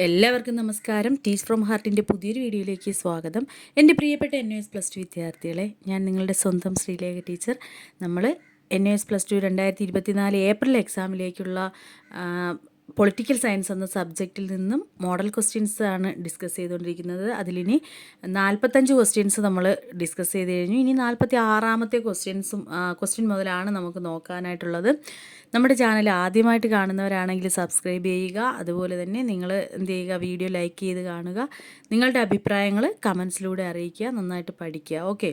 എല്ലാവർക്കും നമസ്കാരം. Teach from ഹാർട്ടിൻ്റെ പുതിയൊരു വീഡിയോയിലേക്ക് സ്വാഗതം. എൻ്റെ പ്രിയപ്പെട്ട NUS+2 വിദ്യാർത്ഥികളെ, ഞാൻ നിങ്ങളുടെ സ്വന്തം ശ്രീലേഖ ടീച്ചർ. നമ്മൾ NUS+2 2024 ഏപ്രിൽ എക്സാമിലേക്കുള്ള പൊളിറ്റിക്കൽ സയൻസ് എന്ന സബ്ജക്റ്റിൽ നിന്നും മോഡൽ ക്വസ്റ്റ്യൻസ് ആണ് ഡിസ്കസ് ചെയ്തുകൊണ്ടിരിക്കുന്നത്. അതിലിനി 45 ക്വസ്റ്റ്യൻസ് നമ്മൾ ഡിസ്കസ് ചെയ്ത് കഴിഞ്ഞു. ഇനി 46ാമത്തെ ക്വസ്റ്റ്യൻ മുതലാണ് നമുക്ക് നോക്കാനായിട്ടുള്ളത്. നമ്മുടെ ചാനൽ ആദ്യമായിട്ട് കാണുന്നവരാണെങ്കിൽ സബ്സ്ക്രൈബ് ചെയ്യുക. അതുപോലെ തന്നെ നിങ്ങൾ എന്ത് ചെയ്യുക, വീഡിയോ ലൈക്ക് ചെയ്ത് കാണുക. നിങ്ങളുടെ അഭിപ്രായങ്ങൾ കമൻസിലൂടെ അറിയിക്കുക. നന്നായിട്ട് പഠിക്കുക. ഓക്കെ.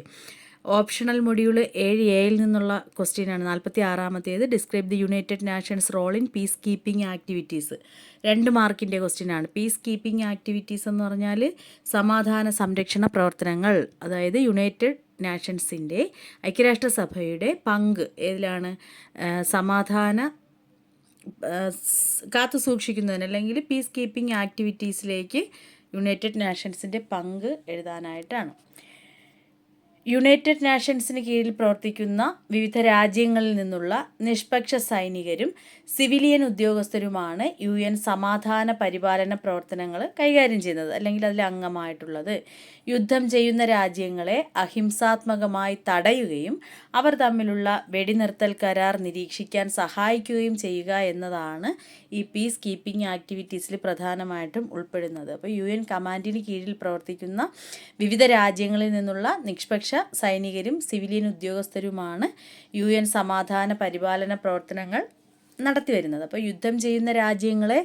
ഓപ്ഷണൽ മൊഡ്യൂൾ 7A നിന്നുള്ള ക്വസ്റ്റ്യനാണ് 46ാമത്തേത്. Describe the united nations role in peacekeeping activities. 2 മാർക്കിൻ്റെ ക്വസ്റ്റ്യനാണ്. പീസ് കീപ്പിംഗ് ആക്ടിവിറ്റീസ് എന്ന് പറഞ്ഞാൽ സമാധാന സംരക്ഷണ പ്രവർത്തനങ്ങൾ, അതായത് യുണൈറ്റഡ് നാഷൻസിൻ്റെ ഐക്യരാഷ്ട്രസഭയുടെ പങ്ക് ഏതിലാണ്? സമാധാന കാത്തു സൂക്ഷിക്കുന്നതിന് അല്ലെങ്കിൽ പീസ് കീപ്പിംഗ് ആക്ടിവിറ്റീസിലേക്ക് യുണൈറ്റഡ് നാഷൻസിൻ്റെ പങ്ക് എഴുതാനായിട്ടാണ്. യുണൈറ്റഡ് നാഷൻസിന് കീഴിൽ പ്രവർത്തിക്കുന്ന വിവിധ രാജ്യങ്ങളിൽ നിന്നുള്ള നിഷ്പക്ഷ സൈനികരും സിവിലിയൻ ഉദ്യോഗസ്ഥരുമാണ് UN സമാധാന പരിപാലന പ്രവർത്തനങ്ങൾ കൈകാര്യം ചെയ്യുന്നത്, അല്ലെങ്കിൽ അതിൽ അംഗമായിട്ടുള്ളത്. യുദ്ധം ചെയ്യുന്ന രാജ്യങ്ങളെ അഹിംസാത്മകമായി തടയുകയും അവർ തമ്മിലുള്ള വെടിനിർത്തൽ കരാർ നിരീക്ഷിക്കാൻ സഹായിക്കുകയും ചെയ്യുക എന്നതാണ് ഈ പീസ് കീപ്പിംഗ് ആക്ടിവിറ്റീസിൽ പ്രധാനമായിട്ടും ഉൾപ്പെടുന്നത്. അപ്പോൾ UN കമാൻഡിന് കീഴിൽ പ്രവർത്തിക്കുന്ന വിവിധ രാജ്യങ്ങളിൽ നിന്നുള്ള നിഷ്പക്ഷ സൈനികരും സിവിലിയൻ ഉദ്യോഗസ്ഥരുമാണ് UN സമാധാന പരിപാലന പ്രവർത്തനങ്ങൾ നടത്തിവരുന്നത്. അപ്പോൾ യുദ്ധം ചെയ്യുന്ന രാജ്യങ്ങളെ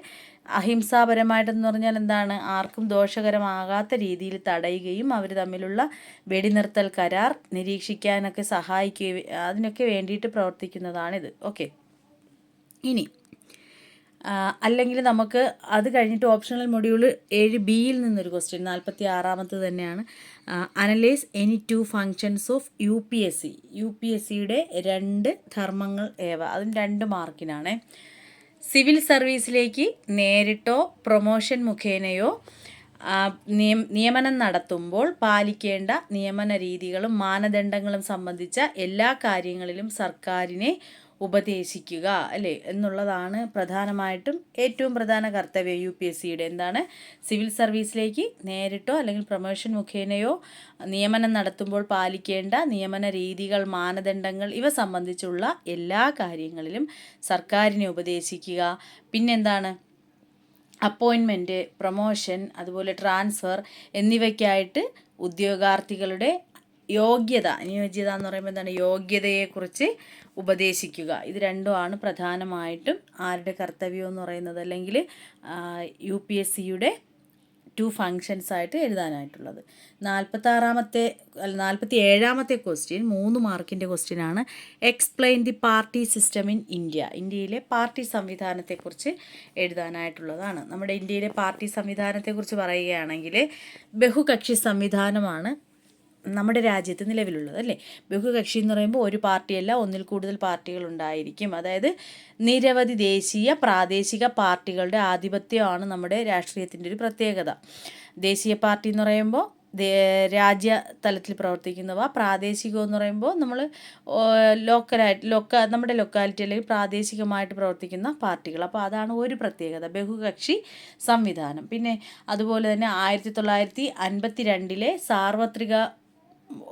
അഹിംസാപരമായിട്ടെന്ന് പറഞ്ഞാൽ എന്താണ്? ആർക്കും ദോഷകരമാകാത്ത രീതിയിൽ തടയുകയും അവർ തമ്മിലുള്ള വെടിനിർത്തൽ കരാർ നിരീക്ഷിക്കാനൊക്കെ സഹായിക്കുകയും അതിനൊക്കെ വേണ്ടിയിട്ട് പ്രവർത്തിക്കുന്നതാണിത്. ഓക്കെ. ഇനി അല്ലെങ്കിൽ നമുക്ക് അത് കഴിഞ്ഞിട്ട് ഓപ്ഷണൽ മൊഡ്യൂൾ 7Bയിൽ നിന്നൊരു ക്വസ്റ്റ്യൻ 46ാമത്തെ തന്നെയാണ്. അനലൈസ് എനി 2 ഫങ്ഷൻസ് ഓഫ് UPSCയുടെ 2 ധർമ്മങ്ങൾ ഏവ. അതിന് 2 മാർക്കിനാണ്. സിവിൽ സർവീസിലേക്ക് നേരിട്ടോ പ്രൊമോഷൻ മുഖേനയോ നിയമനം നടത്തുമ്പോൾ പാലിക്കേണ്ട നിയമന രീതികളും മാനദണ്ഡങ്ങളും സംബന്ധിച്ച എല്ലാ കാര്യങ്ങളിലും സർക്കാരിനെ ഉപദേശിക്കുക, അല്ലേ, എന്നുള്ളതാണ് പ്രധാനമായിട്ടും ഏറ്റവും പ്രധാന കർത്തവ്യം UPSCയുടെ. എന്താണ്? സിവിൽ സർവീസിലേക്ക് നേരിട്ടോ അല്ലെങ്കിൽ പ്രൊമോഷൻ മുഖേനയോ നിയമനം നടത്തുമ്പോൾ പാലിക്കേണ്ട നിയമന രീതികൾ, മാനദണ്ഡങ്ങൾ ഇവ സംബന്ധിച്ചുള്ള എല്ലാ കാര്യങ്ങളിലും സർക്കാരിനെ ഉപദേശിക്കുക. പിന്നെന്താണ്? അപ്പോയിൻമെൻറ്റ്, പ്രൊമോഷൻ, അതുപോലെ ട്രാൻസ്ഫർ എന്നിവയ്ക്കായിട്ട് ഉദ്യോഗാർത്ഥികളുടെ യോഗ്യത എന്ന് പറയുമ്പോൾ എന്താണ്? യോഗ്യതയെക്കുറിച്ച് ഉപദേശിക്കുക. ഇത് രണ്ടുമാണ് പ്രധാനമായിട്ടും ആരുടെ കർത്തവ്യം എന്ന് പറയുന്നത്, അല്ലെങ്കിൽ UPSCയുടെ 2 ഫങ്ഷൻസ് ആയിട്ട് എഴുതാനായിട്ടുള്ളത്. 47ാമത്തെ ക്വസ്റ്റ്യൻ 3 മാർക്കിൻ്റെ ക്വസ്റ്റ്യനാണ്. Explain the party system in India. ഇന്ത്യയിലെ പാർട്ടി സംവിധാനത്തെക്കുറിച്ച് എഴുതാനായിട്ടുള്ളതാണ്. നമ്മുടെ ഇന്ത്യയിലെ പാർട്ടി സംവിധാനത്തെക്കുറിച്ച് പറയുകയാണെങ്കിൽ ബഹുകക്ഷി സംവിധാനമാണ് നമ്മുടെ രാജ്യത്ത് നിലവിലുള്ളത്, അല്ലേ. ബഹുകക്ഷി എന്ന് പറയുമ്പോൾ ഒരു പാർട്ടിയല്ല, ഒന്നിൽ കൂടുതൽ പാർട്ടികൾ ഉണ്ടായിരിക്കും. അതായത് നിരവധി ദേശീയ പ്രാദേശിക പാർട്ടികളുടെ ആധിപത്യമാണ് നമ്മുടെ രാഷ്ട്രീയത്തിൻ്റെ ഒരു പ്രത്യേകത. ദേശീയ പാർട്ടി എന്ന് പറയുമ്പോൾ രാജ്യ തലത്തിൽ പ്രവർത്തിക്കുന്നവ, പ്രാദേശികം എന്ന് പറയുമ്പോൾ നമ്മൾ നമ്മുടെ ലൊക്കാലിറ്റി അല്ലെങ്കിൽ പ്രാദേശികമായിട്ട് പ്രവർത്തിക്കുന്ന പാർട്ടികൾ. അപ്പോൾ അതാണ് ഒരു പ്രത്യേകത, ബഹുകക്ഷി സംവിധാനം. പിന്നെ അതുപോലെ തന്നെ 1952 സാർവത്രിക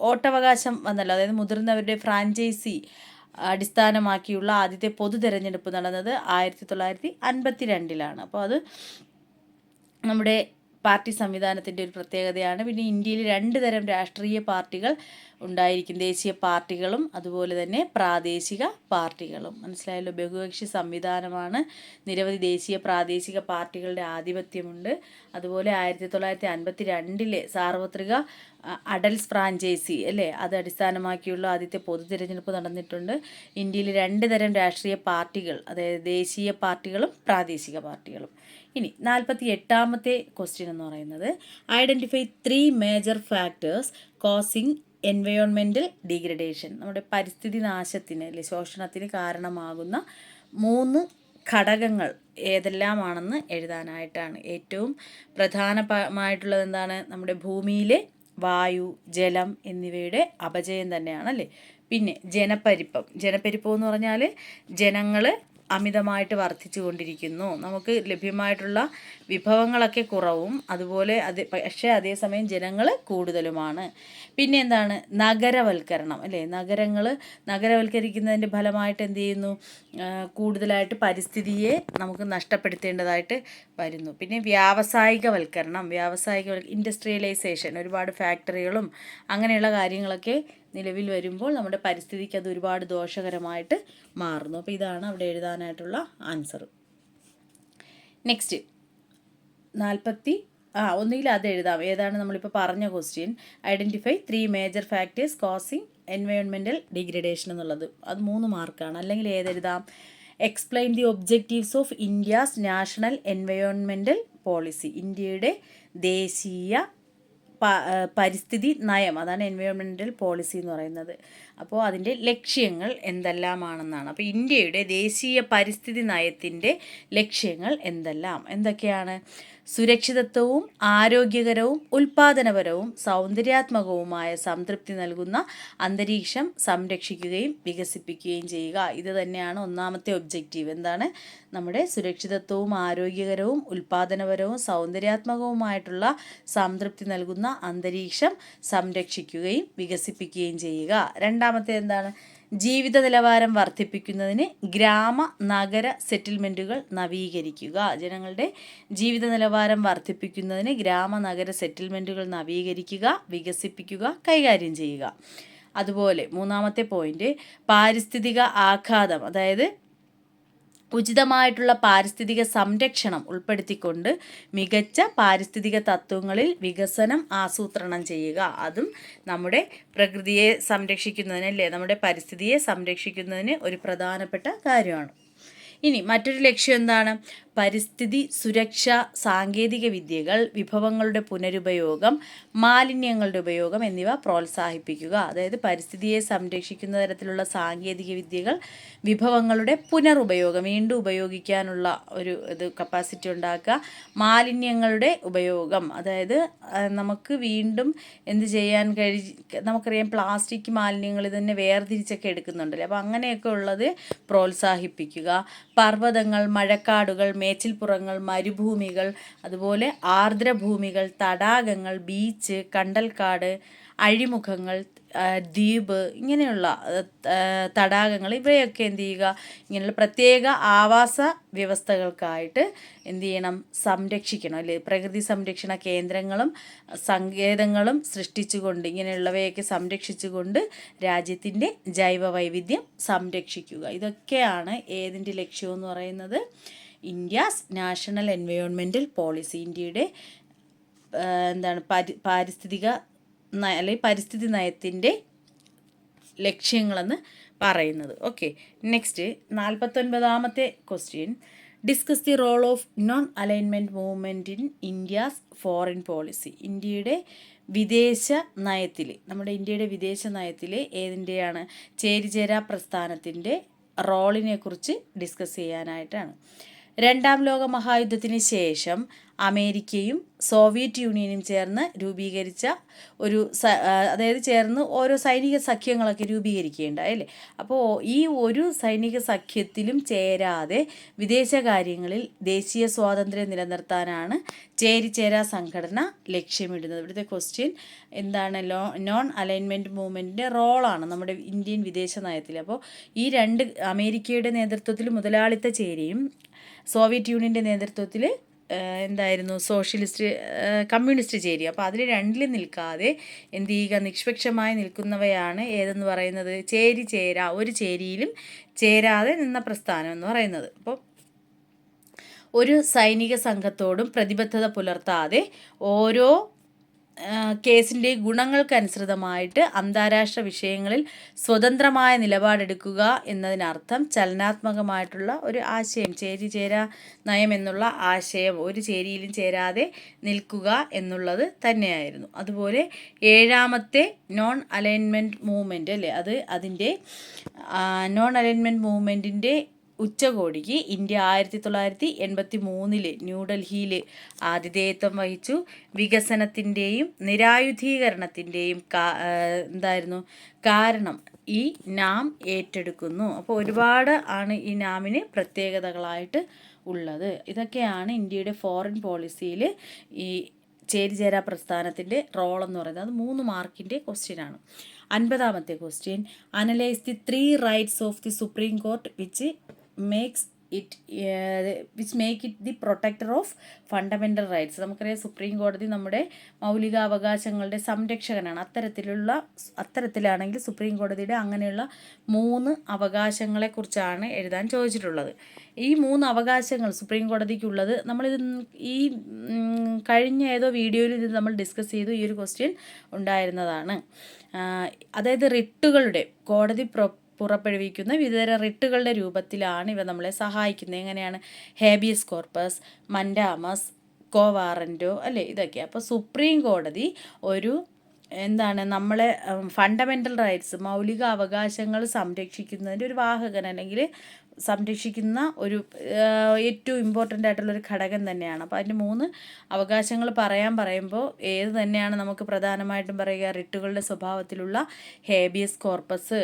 വോട്ടവകാശം വന്നല്ലോ, അതായത് മുതിർന്നവരുടെ ഫ്രാഞ്ചൈസി അടിസ്ഥാനമാക്കിയുള്ള ആദ്യത്തെ പൊതു തിരഞ്ഞെടുപ്പ് നടന്നത് 1952. അപ്പോൾ അത് നമ്മുടെ പാർട്ടി സംവിധാനത്തിൻ്റെ ഒരു പ്രത്യേകതയാണ്. പിന്നെ ഇന്ത്യയിൽ 2 തരം രാഷ്ട്രീയ പാർട്ടികൾ ഉണ്ടായിരിക്കും, ദേശീയ പാർട്ടികളും അതുപോലെ തന്നെ പ്രാദേശിക പാർട്ടികളും. മനസ്സിലായല്ലോ? ബഹുകക്ഷി സംവിധാനമാണ്, നിരവധി ദേശീയ പ്രാദേശിക പാർട്ടികളുടെ ആധിപത്യമുണ്ട്. അതുപോലെ 1952 സാർവത്രിക അഡൽസ് ഫ്രാഞ്ചൈസി, അല്ലേ, അത് അടിസ്ഥാനമാക്കിയുള്ള ആദ്യത്തെ പൊതു തിരഞ്ഞെടുപ്പ് നടന്നിട്ടുണ്ട്. ഇന്ത്യയിൽ 2 തരം രാഷ്ട്രീയ പാർട്ടികൾ, അതായത് ദേശീയ പാർട്ടികളും പ്രാദേശിക പാർട്ടികളും. ഇനി 48ാമത്തെ ക്വസ്റ്റ്യൻ എന്ന് പറയുന്നത് identify 3 major factors causing environmental degradation. നമ്മുടെ പരിസ്ഥിതി നാശത്തിന്, അല്ലെ, ശോഷണത്തിന് കാരണമാകുന്ന 3 ഘടകങ്ങൾ ഏതെല്ലാമാണെന്ന് എഴുതാനായിട്ടാണ്. ഏറ്റവും പ്രധാനമായിട്ടുള്ളത് എന്താണ്? നമ്മുടെ ഭൂമിയിലെ വായു, ജലം എന്നിവയുടെ അപചയം തന്നെയാണ്, അല്ലേ. പിന്നെ ജനപ്പെരുപ്പം എന്ന് പറഞ്ഞാൽ ജനങ്ങൾ അമിതമായിട്ട് വർദ്ധിച്ചു കൊണ്ടിരിക്കുന്നു. നമുക്ക് ലഭ്യമായിട്ടുള്ള വിഭവങ്ങളൊക്കെ കുറവും, അതുപോലെ പക്ഷേ അതേസമയം ജനങ്ങൾ കൂടുതലുമാണ്. പിന്നെ എന്താണ് നഗരവൽക്കരണം അല്ലേ? നഗരവൽക്കരിക്കുന്നതിൻ്റെ ഫലമായിട്ട് എന്ത് ചെയ്യുന്നു? കൂടുതലായിട്ട് പരിസ്ഥിതിയെ നമുക്ക് നഷ്ടപ്പെടുത്തേണ്ടതായിട്ട് വരുന്നു. പിന്നെ വ്യാവസായികവൽക്കരണം, ഇൻഡസ്ട്രിയലൈസേഷൻ, ഒരുപാട് ഫാക്ടറികളും അങ്ങനെയുള്ള കാര്യങ്ങളൊക്കെ നിലവിൽ വരുമ്പോൾ നമ്മുടെ പരിസ്ഥിതിക്ക് അത് ഒരുപാട് ദോഷകരമായിട്ട് മാറുന്നു. അപ്പോൾ ഇതാണ് അവിടെ എഴുതാനായിട്ടുള്ള ആൻസർ. നെക്സ്റ്റ് ഒന്നുകിൽ അത് എഴുതാം. ഏതാണ് നമ്മളിപ്പോൾ പറഞ്ഞ question? Identify 3 major factors causing environmental degradation എന്നുള്ളത്. അത് 3 മാർക്കാണ്. അല്ലെങ്കിൽ ഏതെഴുതാം? Explain the objectives of India's national environmental policy. ഇന്ത്യയുടെ ദേശീയ പരിസ്ഥിതി നയം, അതാണ് എൻവയോൺമെൻറ്റൽ പോളിസി എന്ന് പറയുന്നത്. അപ്പോൾ അതിൻ്റെ ലക്ഷ്യങ്ങൾ എന്തെല്ലാമാണെന്നാണ്. അപ്പോൾ ഇന്ത്യയുടെ ദേശീയ പരിസ്ഥിതി നയത്തിൻ്റെ ലക്ഷ്യങ്ങൾ എന്തൊക്കെയാണ്? സുരക്ഷിതത്വവും ആരോഗ്യകരവും ഉൽപാദനപരവും സൗന്ദര്യാത്മകവുമായ സംതൃപ്തി നൽകുന്ന അന്തരീക്ഷം സംരക്ഷിക്കുകയും വികസിപ്പിക്കുകയും ചെയ്യുക. ഇത് തന്നെയാണ് ഒന്നാമത്തെ ഒബ്ജക്റ്റീവ്. എന്താണ്? നമ്മുടെ സുരക്ഷിതത്വവും ആരോഗ്യകരവും ഉൽപാദനപരവും സൗന്ദര്യാത്മകവുമായിട്ടുള്ള സംതൃപ്തി നൽകുന്ന അന്തരീക്ഷം സംരക്ഷിക്കുകയും വികസിപ്പിക്കുകയും ചെയ്യുക. രണ്ടാമത്തെ എന്താണ്? ജീവിത നിലവാരം വർദ്ധിപ്പിക്കുന്നതിന് ഗ്രാമ നഗര സെറ്റിൽമെൻറ്റുകൾ നവീകരിക്കുക. ജനങ്ങളുടെ ജീവിത നിലവാരം വർദ്ധിപ്പിക്കുന്നതിന് ഗ്രാമ നഗര സെറ്റിൽമെൻറ്റുകൾ നവീകരിക്കുക, വികസിപ്പിക്കുക, കൈകാര്യം ചെയ്യുക. അതുപോലെ മൂന്നാമത്തെ പോയിന്റ്, പാരിസ്ഥിതിക ആഘാതം, അതായത് ഉചിതമായിട്ടുള്ള പാരിസ്ഥിതിക സംരക്ഷണം ഉൾപ്പെടുത്തിക്കൊണ്ട് മികച്ച പാരിസ്ഥിതിക തത്വങ്ങളിൽ വികസനം ആസൂത്രണം ചെയ്യുക. അതും നമ്മുടെ പ്രകൃതിയെ സംരക്ഷിക്കുന്നതിനല്ലേ, നമ്മുടെ പരിസ്ഥിതിയെ സംരക്ഷിക്കുന്നതിന് ഒരു പ്രധാനപ്പെട്ട കാര്യമാണ്. ഇനി മറ്റൊരു ലക്ഷ്യം എന്താണ്? പരിസ്ഥിതി സുരക്ഷ സാങ്കേതിക വിദ്യകൾ, വിഭവങ്ങളുടെ പുനരുപയോഗം, മാലിന്യങ്ങളുടെ ഉപയോഗം എന്നിവ പ്രോത്സാഹിപ്പിക്കുക. അതായത് പരിസ്ഥിതിയെ സംരക്ഷിക്കുന്ന തരത്തിലുള്ള സാങ്കേതിക വിദ്യകൾ, വിഭവങ്ങളുടെ പുനരുപയോഗം, വീണ്ടും ഉപയോഗിക്കാനുള്ള ഒരു കപ്പാസിറ്റി ഉണ്ടാക്കുക. മാലിന്യങ്ങളുടെ ഉപയോഗം, അതായത് നമുക്ക് വീണ്ടും എന്ത് ചെയ്യാൻ നമുക്കറിയാം പ്ലാസ്റ്റിക് മാലിന്യങ്ങൾ തന്നെ വേർതിരിച്ചൊക്കെ എടുക്കുന്നുണ്ടല്ലോ. അപ്പോൾ അങ്ങനെയൊക്കെ ഉള്ളത് പ്രോത്സാഹിപ്പിക്കുക. പർവ്വതങ്ങൾ, മഴക്കാടുകൾ, മേച്ചിൽപ്പുറങ്ങൾ, മരുഭൂമികൾ, അതുപോലെ ആർദ്രഭൂമികൾ, തടാകങ്ങൾ, ബീച്ച്, കണ്ടൽക്കാട്, അഴിമുഖങ്ങൾ, ദ്വീപ്, ഇങ്ങനെയുള്ള തടാകങ്ങൾ, ഇവയൊക്കെ എന്ത് ചെയ്യുക? ഇങ്ങനെയുള്ള പ്രത്യേക ആവാസ വ്യവസ്ഥകൾക്കായിട്ട് എന്ത് ചെയ്യണം? സംരക്ഷിക്കണം അല്ലേ? പ്രകൃതി സംരക്ഷണ കേന്ദ്രങ്ങളും സങ്കേതങ്ങളും സൃഷ്ടിച്ചുകൊണ്ട്, ഇങ്ങനെയുള്ളവയൊക്കെ സംരക്ഷിച്ചുകൊണ്ട് രാജ്യത്തിൻ്റെ ജൈവ വൈവിധ്യം സംരക്ഷിക്കുക. ഇതൊക്കെയാണ് ഏതിൻ്റെ ലക്ഷ്യമെന്ന് പറയുന്നത്? ഇന്ത്യാസ് നാഷണൽ എൻവയോൺമെൻറ്റൽ പോളിസി, ഇന്ത്യയുടെ പരിസ്ഥിതി നയത്തിൻ്റെ ലക്ഷ്യങ്ങളെന്ന് പറയുന്നത്. ഓക്കെ, നെക്സ്റ്റ് 49ാമത്തെ question, discuss the role of non alignment movement in India's foreign policy. ഇന്ത്യയുടെ വിദേശ നയത്തിൽ, നമ്മുടെ ഇന്ത്യയുടെ വിദേശ നയത്തിൽ ഏതിൻ്റെയാണ്? ചേരിചേരാ പ്രസ്ഥാനത്തിൻ്റെ റോളിനെ കുറിച്ച് ഡിസ്കസ് ചെയ്യാനായിട്ടാണ്. രണ്ടാം ലോക മഹായുദ്ധത്തിന് ശേഷം അമേരിക്കയും സോവിയറ്റ് യൂണിയനും ചേർന്ന് രൂപീകരിച്ച ഓരോ സൈനിക സഖ്യങ്ങളൊക്കെ രൂപീകരിക്കുകയുണ്ടായി അല്ലേ? അപ്പോൾ ഈ ഒരു സൈനിക സഖ്യത്തിലും ചേരാതെ വിദേശകാര്യങ്ങളിൽ ദേശീയ സ്വാതന്ത്ര്യം നിലനിർത്താനാണ് ചേരിചേരാ സംഘടന ലക്ഷ്യമിടുന്നത്. ഇവിടുത്തെ ക്വസ്റ്റ്യൻ എന്താണ്? നോൺ അലൈൻമെൻറ്റ് മൂവ്മെൻറ്റിൻ്റെ റോളാണ് നമ്മുടെ ഇന്ത്യൻ വിദേശ നയത്തിൽ. അപ്പോൾ ഈ രണ്ട്, അമേരിക്കയുടെ നേതൃത്വത്തിൽ മുതലാളിത്ത ചേരിയും സോവിയറ്റ് യൂണിയൻ്റെ നേതൃത്വത്തിൽ കമ്മ്യൂണിസ്റ്റ് ചേരി. അപ്പോൾ അതിൽ രണ്ടിലും നിൽക്കാതെ എന്ത് ചെയ്യുക? നിഷ്പക്ഷമായി നിൽക്കുന്നവയാണ് ഏതെന്ന് പറയുന്നത്? ഒരു ചേരിയിലും ചേരാതെ നിന്ന പ്രസ്ഥാനം എന്ന് പറയുന്നത്. അപ്പോൾ ഒരു സൈനിക സംഘത്തോടും പ്രതിബദ്ധത പുലർത്താതെ ഓരോ കേസിൻ്റെ ഗുണങ്ങൾക്കനുസൃതമായിട്ട് അന്താരാഷ്ട്ര വിഷയങ്ങളിൽ സ്വതന്ത്രമായ നിലപാടെടുക്കുക എന്നതിനർത്ഥം ചലനാത്മകമായിട്ടുള്ള ഒരു ആശയം, ചേരിചേരാ നയം എന്നുള്ള ആശയം, ഒരു ചേരിയിലും ചേരാതെ നിൽക്കുക എന്നുള്ളത് തന്നെയായിരുന്നു. അതുപോലെ 7ാമത്തെ നോൺ അലൈൻമെൻറ്റ് മൂവ്മെൻറ്റ് അല്ലേ, അതിൻ്റെ നോൺ അലൈൻമെൻറ്റ് മൂവ്മെൻറ്റിൻ്റെ ഉച്ചകോടിക്ക് ഇന്ത്യ 1983 ന്യൂഡൽഹിയിൽ ആതിഥേയത്വം വഹിച്ചു. വികസനത്തിൻ്റെയും നിരായുധീകരണത്തിൻ്റെയും കാരണം ഈ നാം ഏറ്റെടുക്കുന്നു. അപ്പോൾ ഒരുപാട് ആണ് ഈ നാമിന് പ്രത്യേകതകളായിട്ട് ഉള്ളത്. ഇതൊക്കെയാണ് ഇന്ത്യയുടെ ഫോറിൻ പോളിസിയിൽ ഈ ചേരിചേരാ പ്രസ്ഥാനത്തിൻ്റെ റോളെന്ന് പറയുന്നത്. അത് 3 മാർക്കിൻ്റെ ക്വസ്റ്റ്യനാണ്. 50ാമത്തെ question, analyse the 3 writs of the supreme court which make it the protector of fundamental rights. നമുക്കറിയാം സുപ്രീം കോടതി നമ്മുടെ മൗലികാവകാശങ്ങളുടെ സംരക്ഷകനാണ്. അത്തരത്തിലാണെങ്കിൽ സുപ്രീം കോടതിയുടെ അങ്ങനെയുള്ള 3 അവകാശങ്ങളെക്കുറിച്ചാണ് എഴുതാൻ ചോദിച്ചിട്ടുള്ളത്. ഈ 3 അവകാശങ്ങൾ സുപ്രീം കോടതിക്കുള്ളത് ഈ കഴിഞ്ഞ ഏതോ വീഡിയോയിൽ ഇത് നമ്മൾ ഡിസ്കസ് ചെയ്തു. ഈ ഒരു ക്വസ്റ്റ്യൻ ഉണ്ടായിരുന്നതാണ്. അതായത് റിട്ടുകളുടെ കോടതി പുറപ്പെടുവിക്കുന്ന വിവിധതരം റിട്ടുകളുടെ രൂപത്തിലാണ് ഇവ നമ്മളെ സഹായിക്കുന്നത്. എങ്ങനെയാണ്? ഹേബിയസ് കോർപ്പസ്, മൻഡാമസ്, കോവാറൻറ്റോ അല്ലേ, ഇതൊക്കെ. അപ്പോൾ സുപ്രീം കോടതി നമ്മളെ ഫണ്ടമെൻ്റൽ റൈറ്റ്സ് മൗലിക അവകാശങ്ങൾ സംരക്ഷിക്കുന്നതിൻ്റെ ഒരു വാഹകൻ അല്ലെങ്കിൽ സംരക്ഷിക്കുന്ന ഒരു ഏറ്റവും ഇമ്പോർട്ടൻ്റ് ആയിട്ടുള്ളൊരു ഘടകം തന്നെയാണ്. അപ്പോൾ അതിൻ്റെ 3 അവകാശങ്ങൾ പറയുമ്പോൾ ഏത് തന്നെയാണ് നമുക്ക് പ്രധാനമായിട്ടും പറയുക? റിട്ടുകളുടെ സ്വഭാവത്തിലുള്ള ഹേബിയസ് കോർപ്പസ്,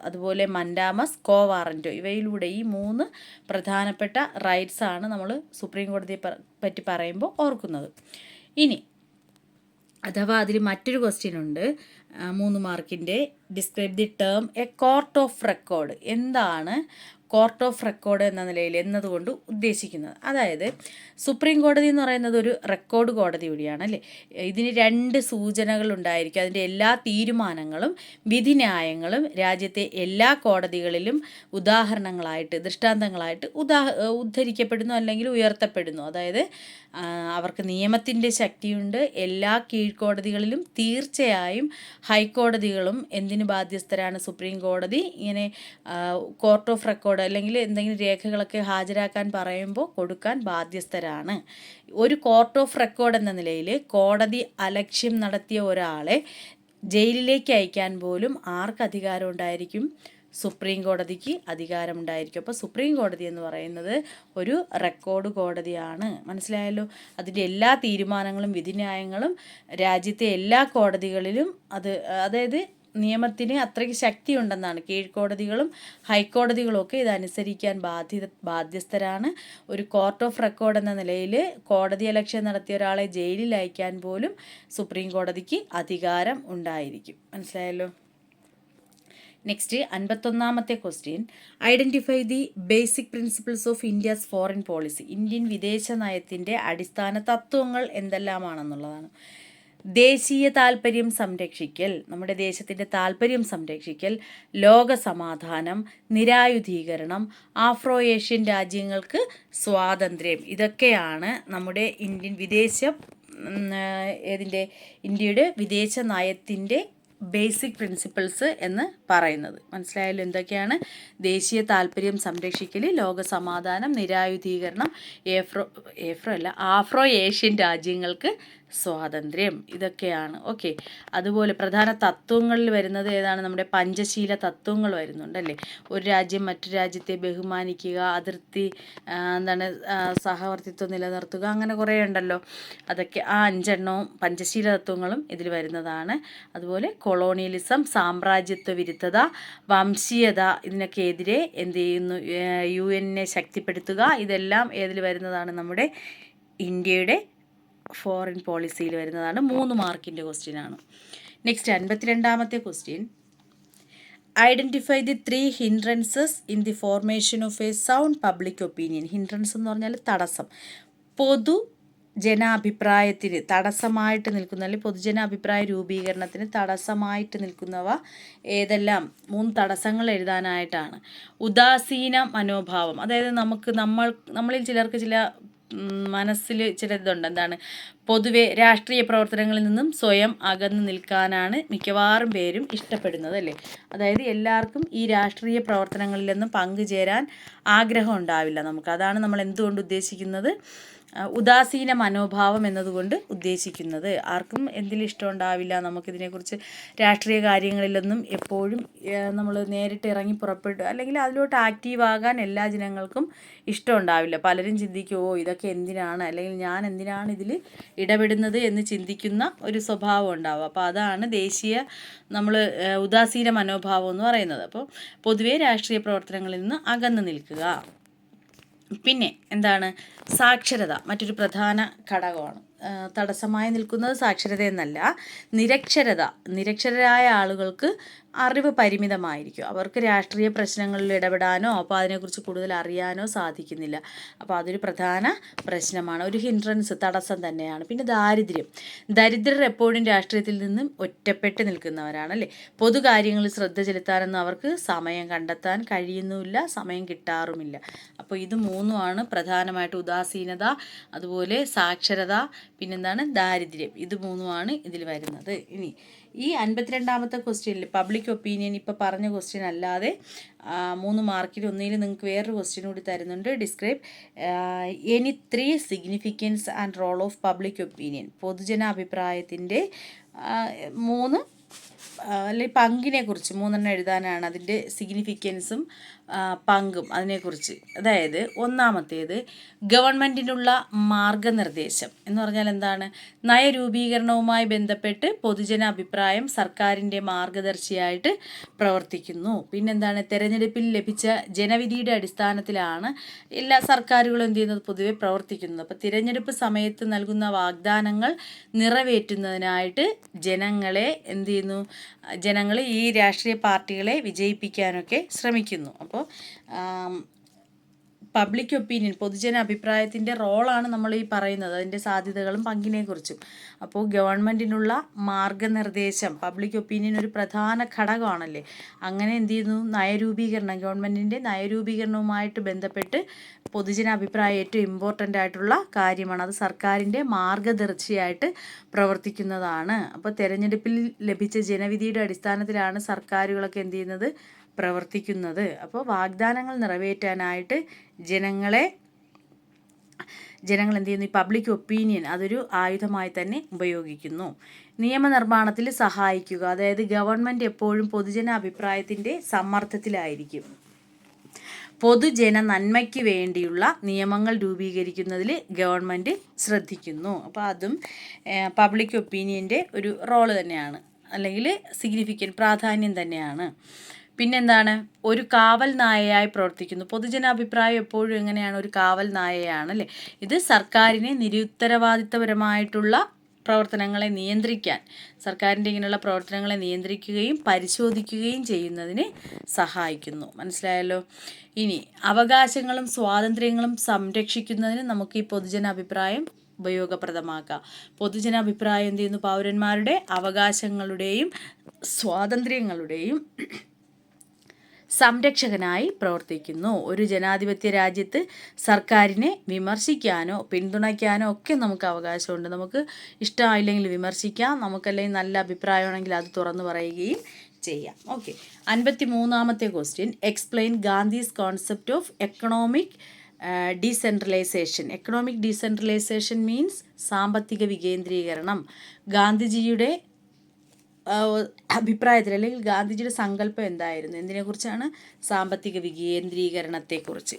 അതുപോലെ മൻഡാമസ്, കോവാറൻറ്റോ, ഇവയിലൂടെ ഈ 3 പ്രധാനപ്പെട്ട റൈറ്റ്സാണ് നമ്മൾ സുപ്രീം കോടതിയെ പറ്റി പറയുമ്പോൾ ഓർക്കുന്നത്. ഇനി അഥവാ അതിൽ മറ്റൊരു ക്വസ്റ്റ്യൻ ഉണ്ട് 3 മാർക്കിൻ്റെ, describe the term A court of record. എന്താണ് കോർട്ട് ഓഫ് റെക്കോർഡ് എന്ന നിലയിൽ എന്നതുകൊണ്ട് ഉദ്ദേശിക്കുന്നത്? അതായത് സുപ്രീം കോടതി എന്ന് പറയുന്നത് ഒരു റെക്കോർഡ് കോടതി കൂടിയാണ് അല്ലേ. ഇതിന് 2 സൂചനകൾ ഉണ്ടായിരിക്കും. അതിൻ്റെ എല്ലാ തീരുമാനങ്ങളും വിധിന്യായങ്ങളും രാജ്യത്തെ എല്ലാ കോടതികളിലും ദൃഷ്ടാന്തങ്ങളായിട്ട് ഉദ്ധരിക്കപ്പെടുന്നു അല്ലെങ്കിൽ ഉയർത്തപ്പെടുന്നു. അതായത് അവർക്ക് നിയമത്തിൻ്റെ ശക്തിയുണ്ട്. എല്ലാ കീഴ്ക്കോടതികളിലും തീർച്ചയായും ഹൈക്കോടതികളും എന്തിനു ബാധ്യസ്ഥരാണ്? സുപ്രീം കോടതി ഇങ്ങനെ കോർട്ട് ഓഫ് റെക്കോർഡ് അല്ലെങ്കിൽ എന്തെങ്കിലും രേഖകളൊക്കെ ഹാജരാക്കാൻ പറയുമ്പോൾ കൊടുക്കാൻ ബാധ്യസ്ഥരാണ്. ഒരു കോർട്ട് ഓഫ് റെക്കോർഡ് എന്ന നിലയിൽ കോടതി അലക്ഷ്യം നടത്തിയ ഒരാളെ ജയിലിലേക്ക് അയക്കാൻ പോലും ആർക്ക് അധികാരം ഉണ്ടായിരിക്കും? സുപ്രീം കോടതിക്ക് അധികാരമുണ്ടായിരിക്കും. അപ്പോൾ സുപ്രീം കോടതി എന്ന് പറയുന്നത് ഒരു റെക്കോർഡ് കോടതിയാണ്. മനസ്സിലായല്ലോ? അതിൻ്റെ എല്ലാ തീരുമാനങ്ങളും വിധിന്യായങ്ങളും രാജ്യത്തെ എല്ലാ കോടതികളിലും അതായത് നിയമത്തിന് അത്രയ്ക്ക് ശക്തിയുണ്ടെന്നാണ്. കീഴ്ക്കോടതികളും ഹൈക്കോടതികളും ഒക്കെ ഇതനുസരിക്കാൻ ബാധ്യസ്ഥരാണ്. ഒരു കോർട്ട് ഓഫ് റെക്കോർഡ് എന്ന നിലയിൽ കോടതി അലക്ഷ്യം നടത്തിയ ഒരാളെ ജയിലിൽ അയക്കാൻ പോലും സുപ്രീം കോടതിക്ക് അധികാരം ഉണ്ടായിരിക്കും. മനസ്സിലായല്ലോ? നെക്സ്റ്റ് 51ാമത്തെ question, identify the basic principles of India's foreign policy. Indian വിദേശ നയത്തിൻ്റെ അടിസ്ഥാന തത്വങ്ങൾ എന്തെല്ലാമാണെന്നുള്ളതാണ്. ദേശീയ താൽപ്പര്യം സംരക്ഷിക്കൽ, നമ്മുടെ ദേശത്തിൻ്റെ താൽപ്പര്യം സംരക്ഷിക്കൽ, ലോക സമാധാനം, നിരായുധീകരണം, ആഫ്രോ ഏഷ്യൻ രാജ്യങ്ങൾക്ക് സ്വാതന്ത്ര്യം, ഇതൊക്കെയാണ് നമ്മുടെ ഇന്ത്യയുടെ വിദേശ നയത്തിൻ്റെ ബേസിക് പ്രിൻസിപ്പിൾസ് എന്ന് പറയുന്നത്. മനസ്സിലായാലും എന്തൊക്കെയാണ്? ദേശീയ താൽപ്പര്യം സംരക്ഷിക്കൽ, ലോക സമാധാനം, നിരായുധീകരണം, ആഫ്രോ ഏഷ്യൻ രാജ്യങ്ങൾക്ക് സ്വാതന്ത്ര്യം, ഇതൊക്കെയാണ്. ഓക്കെ. അതുപോലെ പ്രധാന തത്വങ്ങളിൽ വരുന്നത് ഏതാണ്? നമ്മുടെ പഞ്ചശീല തത്വങ്ങൾ വരുന്നുണ്ടല്ലേ. ഒരു രാജ്യം മറ്റു രാജ്യത്തെ ബഹുമാനിക്കുക, അതിർത്തി സഹവർത്തിത്വം നിലനിർത്തുക, അങ്ങനെ കുറേ ഉണ്ടല്ലോ. അതൊക്കെ 5 എണ്ണവും പഞ്ചശീല തത്വങ്ങളും ഇതിൽ വരുന്നതാണ്. അതുപോലെ കൊളോണിയലിസം, സാമ്രാജ്യത്വ വിരുദ്ധത, വംശീയത, ഇതിനൊക്കെ എതിരെ എന്ത് ചെയ്യുന്നു? UN ശക്തിപ്പെടുത്തുക, ഇതെല്ലാം ഏതിൽ വരുന്നതാണ്? നമ്മുടെ ഇന്ത്യയുടെ ഫോറിൻ പോളിസിയിൽ വരുന്നതാണ്. 3 മാർക്കിൻ്റെ ക്വസ്റ്റ്യനാണ്. നെക്സ്റ്റ് 52ാമത്തെ question, identify the 3 hindrances in the formation of a sound public opinion. Hindrance എന്ന് പറഞ്ഞാൽ തടസ്സം. ജനാഭിപ്രായത്തിന് തടസ്സമായിട്ട് നിൽക്കുന്ന അല്ലെങ്കിൽ പൊതുജനാഭിപ്രായ രൂപീകരണത്തിന് തടസ്സമായിട്ട് നിൽക്കുന്നവ ഏതെല്ലാം? 3 തടസ്സങ്ങൾ എഴുതാനായിട്ടാണ്. ഉദാസീന മനോഭാവം, അതായത് നമ്മളിൽ ചിലർക്ക് മനസ്സിൽ ചില ഇതുണ്ട്. എന്താണ്? പൊതുവെ രാഷ്ട്രീയ പ്രവർത്തനങ്ങളിൽ നിന്നും സ്വയം അകന്നു നിൽക്കാനാണ് മിക്കവാറും പേരും ഇഷ്ടപ്പെടുന്നത് അല്ലേ. അതായത് എല്ലാവർക്കും ഈ രാഷ്ട്രീയ പ്രവർത്തനങ്ങളിലൊന്നും പങ്കുചേരാൻ ആഗ്രഹം ഉണ്ടാവില്ല നമുക്ക്. അതാണ് നമ്മൾ എന്തുകൊണ്ട് ഉദ്ദേശിക്കുന്നത്? ഉദാസീന മനോഭാവം എന്നതുകൊണ്ട് ഉദ്ദേശിക്കുന്നത്. ആർക്കും എന്തിലും ഇഷ്ടമുണ്ടാവില്ല, നമുക്കിതിനെക്കുറിച്ച് രാഷ്ട്രീയ കാര്യങ്ങളിലൊന്നും എപ്പോഴും നമ്മൾ നേരിട്ട് ഇറങ്ങി പുറപ്പെടുക അല്ലെങ്കിൽ അതിലോട്ട് ആക്റ്റീവ് ആകാൻ എല്ലാ ജനങ്ങൾക്കും ഇഷ്ടമുണ്ടാവില്ല. പലരും ചിന്തിക്കുമോ ഇതൊക്കെ എന്തിനാണ്, അല്ലെങ്കിൽ ഞാൻ എന്തിനാണ് ഇതിൽ ഇടപെടുന്നത് എന്ന് ചിന്തിക്കുന്ന ഒരു സ്വഭാവം ഉണ്ടാവും. അപ്പോൾ അതാണ് നമ്മൾ ഉദാസീന മനോഭാവം എന്ന് പറയുന്നത്. അപ്പോൾ പൊതുവേ രാഷ്ട്രീയ പ്രവർത്തനങ്ങളിൽ നിന്ന് അകന്നു നിൽക്കുക. പിന്നെ എന്താണ് സാക്ഷരത, മറ്റൊരു പ്രധാന ഘടകമാണ്. തടസ്സമായി നിൽക്കുന്നത് സാക്ഷരത എന്നല്ല, നിരക്ഷരരായ ആളുകൾക്ക് അറിവ് പരിമിതമായിരിക്കും. അവർക്ക് രാഷ്ട്രീയ പ്രശ്നങ്ങളിൽ ഇടപെടാനോ അപ്പോൾ അതിനെക്കുറിച്ച് കൂടുതൽ അറിയാനോ സാധിക്കുന്നില്ല. അപ്പോൾ അതൊരു പ്രധാന പ്രശ്നമാണ്, ഒരു ഹിൻഡ്രൻസ്, തടസ്സം തന്നെയാണ്. പിന്നെ ദരിദ്രർ എപ്പോഴും രാഷ്ട്രീയത്തിൽ നിന്നും ഒറ്റപ്പെട്ട് നിൽക്കുന്നവരാണ് അല്ലേ. പൊതുകാര്യങ്ങളിൽ ശ്രദ്ധ ചെലുത്താനൊന്നും അവർക്ക് സമയം കണ്ടെത്താൻ കഴിയുന്നുമില്ല, സമയം കിട്ടാറുമില്ല. അപ്പോൾ ഇത് മൂന്നുമാണ് പ്രധാനമായിട്ട് ഉദാസീനത, അതുപോലെ സാക്ഷരത, പിന്നെന്താണ് ദാരിദ്ര്യം. ഇത് മൂന്നുമാണ് ഇതിൽ വരുന്നത്. ഇനി ഈ 52ാമത്തെ ക്വസ്റ്റ്യനിൽ പബ്ലിക് ഒപ്പീനിയൻ ഇപ്പോൾ പറഞ്ഞ ക്വസ്റ്റ്യൻ അല്ലാതെ 3 മാർക്കിൽ ഒന്നിൽ നിങ്ങൾക്ക് വേറൊരു ക്വസ്റ്റ്യൻ കൂടി തരുന്നുണ്ട്. Describe any 3 significance and role of public opinion. പൊതുജന അഭിപ്രായത്തിൻ്റെ 3 അല്ലെങ്കിൽ പങ്കിനെക്കുറിച്ച് 3 എഴുതാനാണ്. അതിൻ്റെ സിഗ്നിഫിക്കൻസും പങ്കും അതിനെക്കുറിച്ച്. അതായത് ഒന്നാമത്തേത് ഗവൺമെൻറ്റിനുള്ള മാർഗനിർദ്ദേശം എന്ന് പറഞ്ഞാൽ എന്താണ്? നയരൂപീകരണവുമായി ബന്ധപ്പെട്ട് പൊതുജന അഭിപ്രായം സർക്കാരിൻ്റെ മാർഗദർശിയായിട്ട് പ്രവർത്തിക്കുന്നു. പിന്നെന്താണ്? തെരഞ്ഞെടുപ്പിൽ ലഭിച്ച ജനവിധിയുടെ അടിസ്ഥാനത്തിലാണ് എല്ലാ സർക്കാരുകളും എന്ത് ചെയ്യുന്നത്? പൊതുവെ പ്രവർത്തിക്കുന്നത്. അപ്പോൾ തിരഞ്ഞെടുപ്പ് സമയത്ത് നൽകുന്ന വാഗ്ദാനങ്ങൾ നിറവേറ്റുന്നതിനായിട്ട് ജനങ്ങൾ ഈ രാഷ്ട്രീയ പാർട്ടികളെ വിജയിപ്പിക്കാനൊക്കെ ശ്രമിക്കുന്നു. അപ്പോൾ പബ്ലിക് ഒപ്പീനിയൻ, പൊതുജന അഭിപ്രായത്തിൻ്റെ റോളാണ് നമ്മൾ ഈ പറയുന്നത്, അതിൻ്റെ സാധ്യതകളും പങ്കിനെക്കുറിച്ചും. അപ്പോൾ ഗവൺമെൻറ്റിനുള്ള മാർഗനിർദ്ദേശം, പബ്ലിക് ഒപ്പീനിയൻ ഒരു പ്രധാന ഘടകമാണല്ലേ. അങ്ങനെ എന്ത് ചെയ്യുന്നു? ഗവൺമെൻറ്റിൻ്റെ നയരൂപീകരണവുമായിട്ട് ബന്ധപ്പെട്ട് പൊതുജന അഭിപ്രായം ഏറ്റവും ഇമ്പോർട്ടൻ്റ് ആയിട്ടുള്ള കാര്യമാണ്. അത് സർക്കാരിൻ്റെ മാർഗദർശിയായിട്ട് പ്രവർത്തിക്കുന്നതാണ്. അപ്പോൾ തെരഞ്ഞെടുപ്പിൽ ലഭിച്ച ജനവിധിയുടെ അടിസ്ഥാനത്തിലാണ് സർക്കാരുകളൊക്കെ എന്ത് ചെയ്യുന്നത്? പ്രവർത്തിക്കുന്നത്. അപ്പോൾ വാഗ്ദാനങ്ങൾ നിറവേറ്റാനായിട്ട് ജനങ്ങൾ എന്ത് ചെയ്യുന്നു? ഈ പബ്ലിക് ഒപ്പീനിയൻ അതൊരു ആയുധമായി തന്നെ ഉപയോഗിക്കുന്നു. നിയമനിർമ്മാണത്തിൽ സഹായിക്കുക, അതായത് ഗവൺമെൻറ് എപ്പോഴും പൊതുജന അഭിപ്രായത്തിൻ്റെ സമ്മർദ്ദത്തിലായിരിക്കും. പൊതുജന നന്മയ്ക്ക് വേണ്ടിയുള്ള നിയമങ്ങൾ രൂപീകരിക്കുന്നതിൽ ഗവൺമെൻറ് ശ്രദ്ധിക്കുന്നു. അപ്പോൾ അതും പബ്ലിക് ഒപ്പീനിയൻ്റെ ഒരു റോള് തന്നെയാണ്, അല്ലെങ്കിൽ സിഗ്നിഫിക്കൻറ്റ് പ്രാധാന്യം തന്നെയാണ്. പിന്നെന്താണ്? ഒരു കാവൽ നായയായി പ്രവർത്തിക്കുന്നു. പൊതുജനാഭിപ്രായം എപ്പോഴും എങ്ങനെയാണ്? ഒരു കാവൽ നായയാണ് അല്ലേ. ഇത് സർക്കാരിനെ നിരുത്തരവാദിത്തപരമായിട്ടുള്ള പ്രവർത്തനങ്ങളെ നിയന്ത്രിക്കാൻ, സർക്കാരിൻ്റെ ഇങ്ങനെയുള്ള പ്രവർത്തനങ്ങളെ നിയന്ത്രിക്കുകയും പരിശോധിക്കുകയും ചെയ്യുന്നതിന് സഹായിക്കുന്നു. മനസ്സിലായല്ലോ. ഇനി അവകാശങ്ങളും സ്വാതന്ത്ര്യങ്ങളും സംരക്ഷിക്കുന്നതിന് നമുക്ക് ഈ പൊതുജനാഭിപ്രായം ഉപയോഗപ്രദമാക്കാം. പൊതുജനാഭിപ്രായം എന്ത് ചെയ്യുന്നു? പൗരന്മാരുടെ അവകാശങ്ങളുടെയും സ്വാതന്ത്ര്യങ്ങളുടെയും സംരക്ഷകനായി പ്രവർത്തിക്കുന്നു. ഒരു ജനാധിപത്യ രാജ്യത്ത് സർക്കാരിനെ വിമർശിക്കാനോ പിന്തുണയ്ക്കാനോ ഒക്കെ നമുക്ക് അവകാശമുണ്ട്. നമുക്ക് ഇഷ്ടമായില്ലെങ്കിൽ വിമർശിക്കാം, നമുക്കല്ലെങ്കിൽ നല്ല അഭിപ്രായമാണെങ്കിൽ അത് തുറന്നു പറയുകയും ചെയ്യാം. ഓക്കെ. 53ാമത്തെ question, explain Gandhi's concept of economic decentralisation. Economic decentralisation means സാമ്പത്തിക വികേന്ദ്രീകരണം. ഗാന്ധിജിയുടെ അഭിപ്രായത്തിൽ അല്ലെങ്കിൽ ഗാന്ധിജിയുടെ സങ്കല്പം എന്തായിരുന്നു? എന്തിനെക്കുറിച്ചാണ്? സാമ്പത്തിക വികേന്ദ്രീകരണത്തെക്കുറിച്ച്.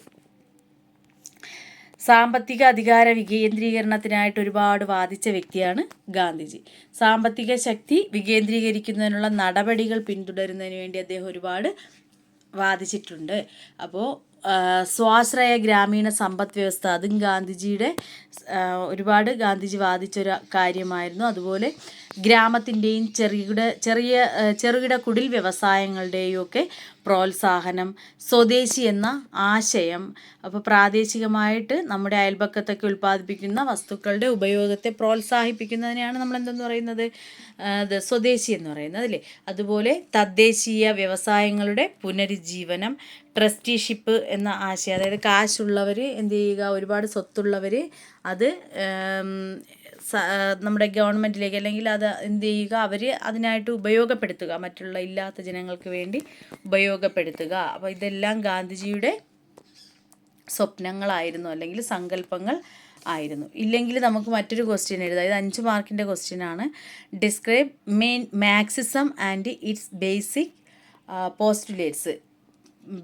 സാമ്പത്തിക അധികാര വികേന്ദ്രീകരണത്തിനായിട്ട് ഒരുപാട് വാദിച്ച വ്യക്തിയാണ് ഗാന്ധിജി. സാമ്പത്തിക ശക്തി വികേന്ദ്രീകരിക്കുന്നതിനുള്ള നടപടികൾ പിന്തുടരുന്നതിന് വേണ്ടി അദ്ദേഹം ഒരുപാട് വാദിച്ചിട്ടുണ്ട്. അപ്പോൾ സ്വാശ്രയ ഗ്രാമീണ സമ്പദ് വ്യവസ്ഥ, അതും ഗാന്ധിജി വാദിച്ചൊരു കാര്യമായിരുന്നു. അതുപോലെ ഗ്രാമത്തിൻ്റെയും ചെറുകിട കുടിൽ വ്യവസായങ്ങളുടെയും ഒക്കെ പ്രോത്സാഹനം, സ്വദേശി എന്ന ആശയം. അപ്പോൾ പ്രാദേശികമായിട്ട് നമ്മുടെ അയൽപക്കത്തൊക്കെ ഉൽപ്പാദിപ്പിക്കുന്ന വസ്തുക്കളുടെ ഉപയോഗത്തെ പ്രോത്സാഹിപ്പിക്കുന്നതിനെയാണ് നമ്മൾ എന്തെന്ന് പറയുന്നത്? സ്വദേശി എന്ന് പറയുന്നത് അല്ലേ. അതുപോലെ തദ്ദേശീയ വ്യവസായങ്ങളുടെ പുനരുജ്ജീവനം, ട്രസ്റ്റിഷിപ്പ് എന്ന ആശയം, അതായത് കാശുള്ളവർ എന്ത് ചെയ്യുക, ഒരുപാട് സ്വത്തുള്ളവർ അത് നമ്മുടെ ഗവൺമെൻറ്റിലേക്ക് അല്ലെങ്കിൽ അത് എന്ത് ചെയ്യുക, അവർ അതിനായിട്ട് ഉപയോഗപ്പെടുത്തുക, മറ്റുള്ള ഇല്ലാത്ത ജനങ്ങൾക്ക് വേണ്ടി ഉപയോഗപ്പെടുത്തുക. അപ്പോൾ ഇതെല്ലാം ഗാന്ധിജിയുടെ സ്വപ്നങ്ങളായിരുന്നു അല്ലെങ്കിൽ സങ്കല്പങ്ങൾ ആയിരുന്നു. ഇല്ലെങ്കിൽ നമുക്ക് മറ്റൊരു ക്വസ്റ്റ്യൻ എഴുതാം. ഇത് 5 മാർക്കിൻ്റെ ക്വസ്റ്റ്യനാണ്. Describe main Marxism and it's basic postulates.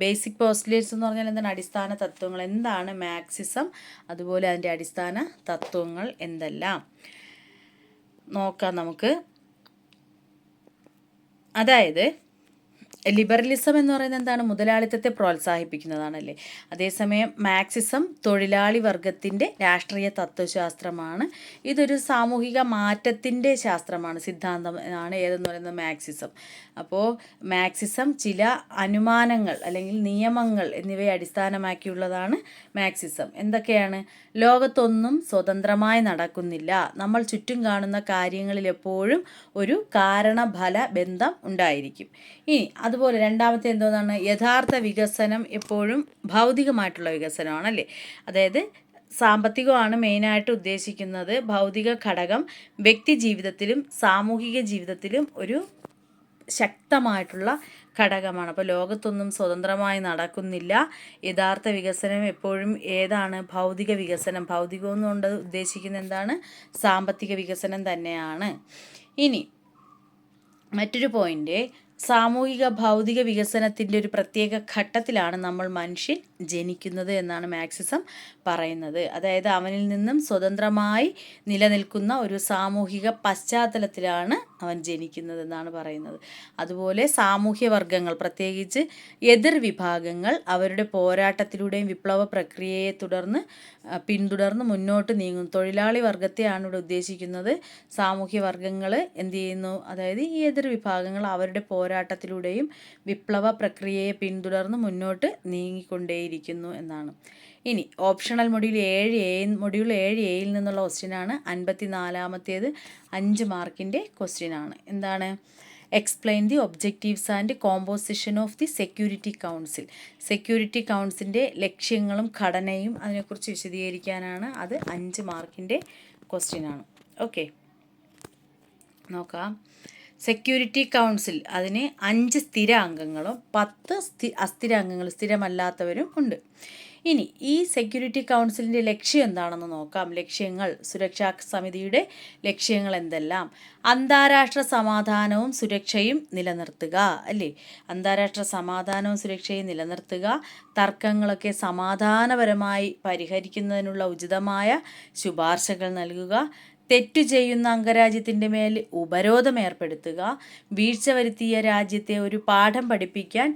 Basic postulates എന്ന് പറഞ്ഞാൽ എന്താണ്? അടിസ്ഥാന തത്വങ്ങൾ. എന്താണ് മാർക്സിസം, അതുപോലെ അതിൻ്റെ അടിസ്ഥാന തത്വങ്ങൾ എന്തെല്ലാം നോക്കാം നമുക്ക്. അതായത് ലിബറലിസം എന്ന് പറയുന്നത് എന്താണ്? മുതലാളിത്തത്തെ പ്രോത്സാഹിപ്പിക്കുന്നതാണല്ലേ. അതേസമയം മാർക്സിസം തൊഴിലാളി വർഗത്തിൻ്റെ രാഷ്ട്രീയ തത്വശാസ്ത്രമാണ്. ഇതൊരു സാമൂഹിക മാറ്റത്തിൻ്റെ ശാസ്ത്രമാണ്, സിദ്ധാന്തം ആണ് ഏതെന്ന് പറയുന്നത് മാർക്സിസം. അപ്പോൾ മാർക്സിസം ചില അനുമാനങ്ങൾ അല്ലെങ്കിൽ നിയമങ്ങൾ എന്നിവയെ അടിസ്ഥാനമാക്കിയുള്ളതാണ് മാർക്സിസം. എന്തൊക്കെയാണ്? ലോകത്തൊന്നും സ്വതന്ത്രമായി നടക്കുന്നില്ല. നമ്മൾ ചുറ്റും കാണുന്ന കാര്യങ്ങളിൽ എപ്പോഴും ഒരു കാരണഫല ബന്ധം ഉണ്ടായിരിക്കും. ഇനി അതുപോലെ രണ്ടാമത്തെ എന്തോന്നാണ്? യഥാർത്ഥ വികസനം എപ്പോഴും ഭൗതികമായിട്ടുള്ള വികസനമാണല്ലേ. അതായത് സാമ്പത്തികമാണ് മെയിനായിട്ട് ഉദ്ദേശിക്കുന്നത്. ഭൗതിക ഘടകം വ്യക്തി ജീവിതത്തിലും സാമൂഹിക ജീവിതത്തിലും ഒരു ശക്തമായിട്ടുള്ള ഘടകമാണ്. അപ്പോൾ ലോകത്തൊന്നും സ്വതന്ത്രമായി നടക്കുന്നില്ല. യഥാർത്ഥ വികസനം എപ്പോഴും ഏതാണ്? ഭൗതിക വികസനം. ഭൗതികം എന്നുകൊണ്ട് ഉദ്ദേശിക്കുന്നത് എന്താണ്? സാമ്പത്തിക വികസനം തന്നെയാണ്. ഇനി മറ്റൊരു പോയിന്റ്, സാമൂഹിക ഭൗതിക വികസനത്തിൻ്റെ ഒരു പ്രത്യേക ഘട്ടത്തിലാണ് നമ്മൾ മനുഷ്യൻ ജനിക്കുന്നത് എന്നാണ് മാർക്സിസം പറയുന്നത്. അതായത് അവനിൽ നിന്നും സ്വതന്ത്രമായി നിലനിൽക്കുന്ന ഒരു സാമൂഹിക പശ്ചാത്തലത്തിലാണ് അവൻ ജനിക്കുന്നത് എന്നാണ് പറയുന്നത്. അതുപോലെ സാമൂഹ്യ വർഗങ്ങൾ, പ്രത്യേകിച്ച് എതിർ വിഭാഗങ്ങൾ അവരുടെ പോരാട്ടത്തിലൂടെയും വിപ്ലവ പ്രക്രിയയെ പിന്തുടർന്ന് മുന്നോട്ട് നീങ്ങുന്നു. തൊഴിലാളി വർഗത്തെയാണ് ഇവിടെ ഉദ്ദേശിക്കുന്നത്. സാമൂഹ്യ വർഗങ്ങൾ എന്ത് ചെയ്യുന്നു? അതായത് ഈ എതിർ വിഭാഗങ്ങൾ അവരുടെ പോരാട്ടത്തിലൂടെയും വിപ്ലവ പ്രക്രിയയെ പിന്തുടർന്ന് മുന്നോട്ട് നീങ്ങിക്കൊണ്ടേയിരിക്കുന്നു എന്നാണ്. ഇനി ഓപ്ഷണൽ മൊഡ്യൂൾ 7A നിന്നുള്ള ക്വസ്റ്റ്യനാണ്. 54-ാമത്തേത് 5 മാർക്കിൻ്റെ ക്വസ്റ്റ്യനാണ്. എന്താണ്? Explain the objectives and composition of the security council. Security കൗൺസിലിൻ്റെ ലക്ഷ്യങ്ങളും ഘടനയും അതിനെക്കുറിച്ച് വിശദീകരിക്കാനാണ്. അത് 5 മാർക്കിൻ്റെ ക്വസ്റ്റ്യനാണ്. ഓക്കെ, നോക്കാം. സെക്യൂരിറ്റി കൗൺസിൽ അതിന് 5 സ്ഥിര അംഗങ്ങളും 10 അസ്ഥിര അംഗങ്ങളും സ്ഥിരമല്ലാത്തവരും ഉണ്ട്. ഇനി ഈ സെക്യൂരിറ്റി കൗൺസിലിൻ്റെ ലക്ഷ്യം എന്താണെന്ന് നോക്കാം. ലക്ഷ്യങ്ങൾ, സുരക്ഷാ സമിതിയുടെ ലക്ഷ്യങ്ങൾ എന്തെല്ലാം? അന്താരാഷ്ട്ര സമാധാനവും സുരക്ഷയും നിലനിർത്തുക അല്ലേ. അന്താരാഷ്ട്ര സമാധാനവും സുരക്ഷയും നിലനിർത്തുക, തർക്കങ്ങളൊക്കെ സമാധാനപരമായി പരിഹരിക്കുന്നതിനുള്ള ഉചിതമായ ശുപാർശകൾ നൽകുക, തെറ്റു ചെയ്യുന്ന അംഗരാജ്യത്തിൻ്റെ മേൽ ഉപരോധം ഏർപ്പെടുത്തുക, വീഴ്ച വരുത്തിയ രാജ്യത്തെ ഒരു പാഠം പഠിപ്പിക്കാൻ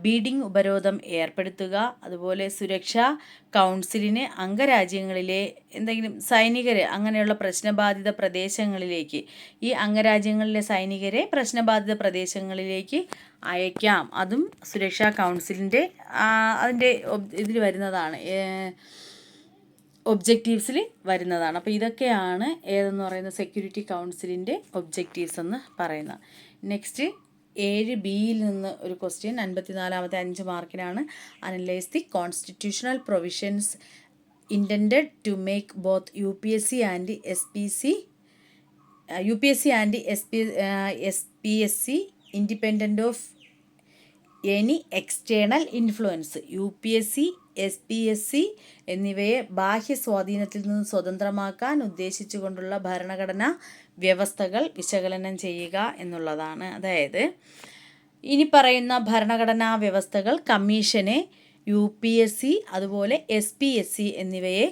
ബീഡിംഗ് ഉപരോധം ഏർപ്പെടുത്തുക. അതുപോലെ സുരക്ഷാ കൗൺസിലിന് അംഗരാജ്യങ്ങളിലെ എന്തെങ്കിലും സൈനികരെ അങ്ങനെയുള്ള പ്രശ്നബാധിത പ്രദേശങ്ങളിലേക്ക്, ഈ അംഗരാജ്യങ്ങളിലെ സൈനികരെ പ്രശ്നബാധിത പ്രദേശങ്ങളിലേക്ക് അയക്കാം. അതും സുരക്ഷാ കൗൺസിലിൻ്റെ അതിൻ്റെ ഇതിൽ വരുന്നതാണ്, ഒബ്ജക്റ്റീവ്സിൽ വരുന്നതാണ്. അപ്പോൾ ഇതൊക്കെയാണ് ഏതെന്ന് പറയുന്ന സെക്യൂരിറ്റി കൗൺസിലിൻ്റെ ഒബ്ജക്റ്റീവ്സ് എന്ന് പറയുന്നത്. നെക്സ്റ്റ് 7Bയിൽ നിന്ന് ഒരു ക്വസ്റ്റ്യൻ, 54-ാമത്തെ 5 മാർക്കിനാണ്. Analyse the constitutional provisions intended to make both UPSC and SPSC independent of any external influence. UPSC SPSC എന്നിവയെ ബാഹ്യ സ്വാധീനത്തിൽ നിന്ന് സ്വതന്ത്രമാക്കാൻ ഉദ്ദേശിച്ചുകൊണ്ടുള്ള ഭരണഘടനാ വ്യവസ്ഥകൾ വിശകലനം ചെയ്യുക എന്നുള്ളതാണ്. അതായത് ഇനി പറയുന്ന ഭരണഘടനാ വ്യവസ്ഥകൾ കമ്മീഷനെ, UPSC അതുപോലെ SPSC എന്നിവയെ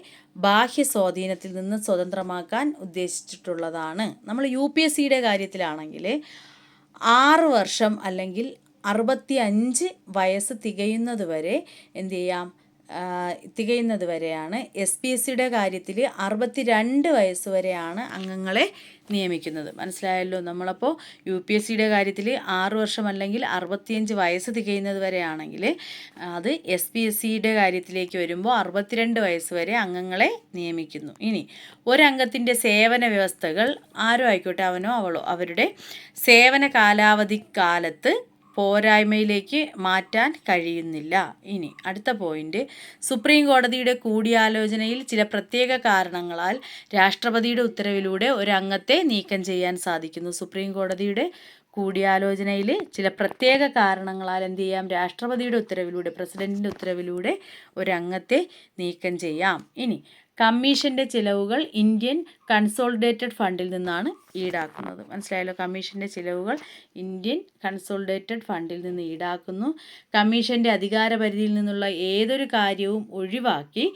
ബാഹ്യ സ്വാധീനത്തിൽ നിന്ന് സ്വതന്ത്രമാക്കാൻ ഉദ്ദേശിച്ചിട്ടുള്ളതാണ്. നമ്മൾ UPSCയുടെ കാര്യത്തിലാണെങ്കിൽ 6 വർഷം അല്ലെങ്കിൽ 65 വയസ്സ് തികയുന്നത് വരെ എന്ത് ചെയ്യാം? തികയുന്നത് വരെയാണ്. SPSCയുടെ കാര്യത്തിൽ 62 വയസ്സ് വരെയാണ് അംഗങ്ങളെ നിയമിക്കുന്നത്. മനസ്സിലായല്ലോ. നമ്മളപ്പോൾ UPSCയുടെ കാര്യത്തിൽ 6 വർഷം അല്ലെങ്കിൽ 65 വയസ്സ് തികയുന്നത് വരെയാണെങ്കിൽ, അത് SPSCയുടെ കാര്യത്തിലേക്ക് വരുമ്പോൾ 62 വയസ്സ് വരെ അംഗങ്ങളെ നിയമിക്കുന്നു. ഇനി ഒരംഗത്തിൻ്റെ സേവന വ്യവസ്ഥകൾ ആരോ ആയിക്കോട്ടെ, അവനോ അവളോ, അവരുടെ സേവന കാലാവധി കാലത്ത് പോരായ്മയിലേക്ക് മാറ്റാൻ കഴിയുന്നില്ല. ഇനി അടുത്ത പോയിന്റ്, സുപ്രീം കോടതിയുടെ കൂടിയാലോചനയിൽ ചില പ്രത്യേക കാരണങ്ങളാൽ രാഷ്ട്രപതിയുടെ ഉത്തരവിലൂടെ ഒരു അംഗത്തെ നീക്കം ചെയ്യാൻ സാധിക്കുന്നു. സുപ്രീം കോടതിയുടെ കൂടിയാലോചനയിൽ ചില പ്രത്യേക കാരണങ്ങളാൽ എന്ത് ചെയ്യാം? രാഷ്ട്രപതിയുടെ ഉത്തരവിലൂടെ, പ്രസിഡന്റിൻ്റെ ഉത്തരവിലൂടെ ഒരു അംഗത്തെ നീക്കം ചെയ്യാം. ഇനി കമ്മീഷൻ്റെ ചിലവുകൾ ഇന്ത്യൻ കൺസോളിഡേറ്റഡ് ഫണ്ടിൽ നിന്നാണ് ഈടാക്കുന്നത്. മനസ്സിലായല്ലോ? കമ്മീഷൻ്റെ ചിലവുകൾ ഇന്ത്യൻ കൺസോളിഡേറ്റഡ് ഫണ്ടിൽ നിന്ന് ഈടാക്കുന്നു. കമ്മീഷൻ്റെ അധികാരപരിധിയിൽ നിന്നുള്ള ഏതൊരു കാര്യവും ഒഴിവാക്കി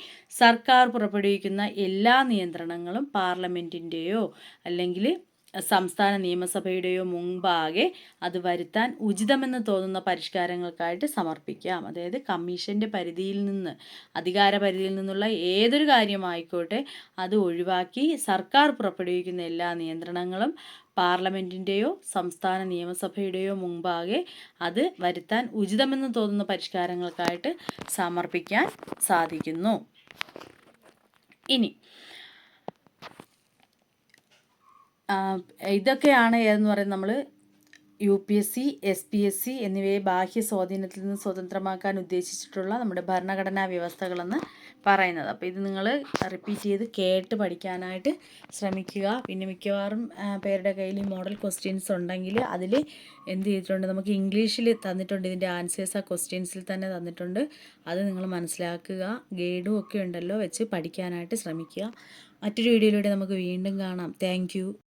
സർക്കാർ പുറപ്പെടുവിക്കുന്ന എല്ലാ നിയന്ത്രണങ്ങളും പാർലമെൻറ്റിൻ്റെയോ അല്ലെങ്കിൽ സംസ്ഥാന നിയമസഭയുടെയോ മുമ്പാകെ അത് വരുത്താൻ ഉചിതമെന്ന് തോന്നുന്ന പരിഷ്കാരങ്ങൾക്കായിട്ട് സമർപ്പിക്കാം. അതായത് കമ്മീഷൻ്റെ പരിധിയിൽ നിന്ന്, അധികാര പരിധിയിൽ നിന്നുള്ള ഏതൊരു കാര്യമായിക്കോട്ടെ അത് ഒഴിവാക്കി സർക്കാർ പുറപ്പെടുവിക്കുന്ന എല്ലാ നിയന്ത്രണങ്ങളും പാർലമെൻറ്റിൻ്റെയോ സംസ്ഥാന നിയമസഭയുടെയോ മുമ്പാകെ അത് വരുത്താൻ ഉചിതമെന്ന് തോന്നുന്ന പരിഷ്കാരങ്ങൾക്കായിട്ട് സമർപ്പിക്കാൻ സാധിക്കുന്നു. ഇനി ഇതൊക്കെയാണ് ഏതെന്ന് പറയുന്നത് നമ്മൾ UPSC, SPSC എന്നിവയെ ബാഹ്യ സ്വാധീനത്തിൽ നിന്ന് സ്വതന്ത്രമാക്കാൻ ഉദ്ദേശിച്ചിട്ടുള്ള നമ്മുടെ ഭരണഘടനാ വ്യവസ്ഥകളെന്ന് പറയുന്നത്. അപ്പോൾ ഇത് നിങ്ങൾ റിപ്പീറ്റ് ചെയ്ത് കേട്ട് പഠിക്കാനായിട്ട് ശ്രമിക്കുക. പിന്നെ മിക്കവാറും പേരുടെ കയ്യിൽ മോഡൽ ക്വസ്റ്റ്യൻസ് ഉണ്ടെങ്കിൽ അതിൽ എന്ത് ചെയ്തിട്ടുണ്ട്, നമുക്ക് ഇംഗ്ലീഷിൽ തന്നിട്ടുണ്ട്. ഇതിൻ്റെ ആൻസേഴ്സ് ആ ക്വസ്റ്റ്യൻസിൽ തന്നെ തന്നിട്ടുണ്ട്. അത് നിങ്ങൾ മനസ്സിലാക്കുക. ഗൈഡും ഒക്കെ ഉണ്ടല്ലോ, വെച്ച് പഠിക്കാനായിട്ട് ശ്രമിക്കുക. മറ്റൊരു വീഡിയോയിലൂടെ നമുക്ക് വീണ്ടും കാണാം. താങ്ക്